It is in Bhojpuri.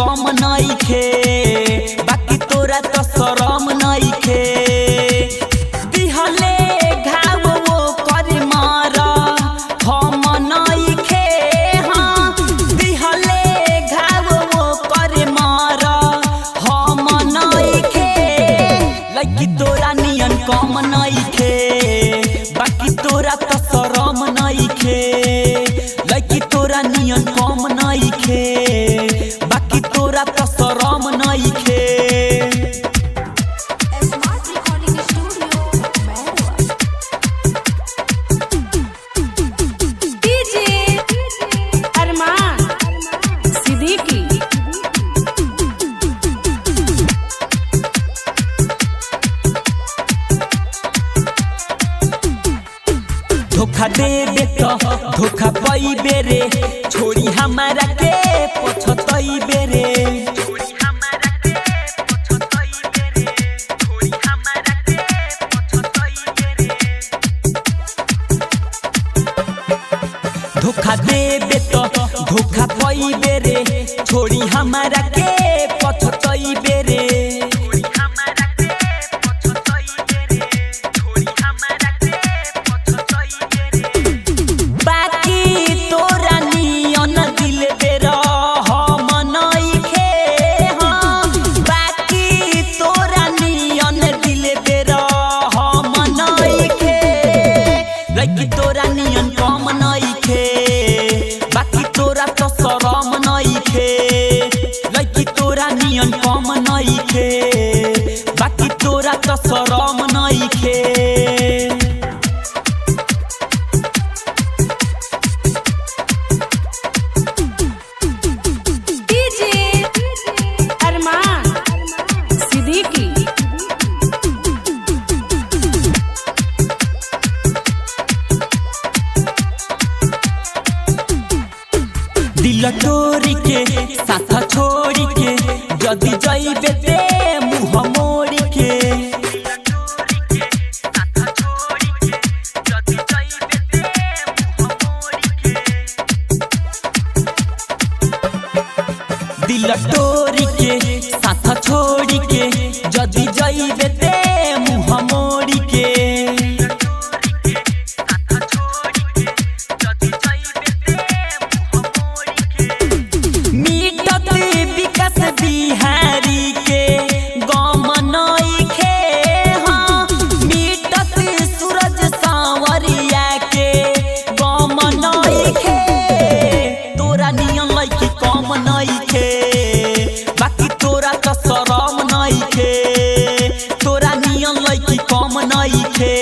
कम नइखे, बाकी तोरा तो शरम नइखे। दिहले घाव वो कर मार हम नइखे, हाँ दिहले घाव वो कर मार हम नइखे। लइकी तोरा नियन कम नइखे, बाकी तोरा तो शरम नइखे। लइकी तोरा नियन कम नइखे, बाकी तोरा तो शरम नइखे। धोखा देबे तो धोखा पाइबे रे, छोड़ी हमारा के पछतइबे रे। धोखा देबे तो धोखा पाइबे रे, छोड़ी हमारा के पछतइबे रे। लइकी तोरा नियन कम नइखे, बाकी तोरा तो शरम नइखे। लइकी तोरा नियन कम नइखे, बाकी तोरा तो शरम नइखे। दिल तोरी के साथ छोड़ी के, जदी जाइबे ते मुँह मोड़ी के। दिल तोरी के साथ छोड़ी के, जदी जाइबे ते मुँह मोड़ी के। बिहारी के गम नइखे, हाँ मिटत सूरज सांवरिया के गम नइखे। तोरा नियन लइकी कम नइखे, बाकी तोरा तो शरम नइखे। तोरा नियन लइकी कम नइखे,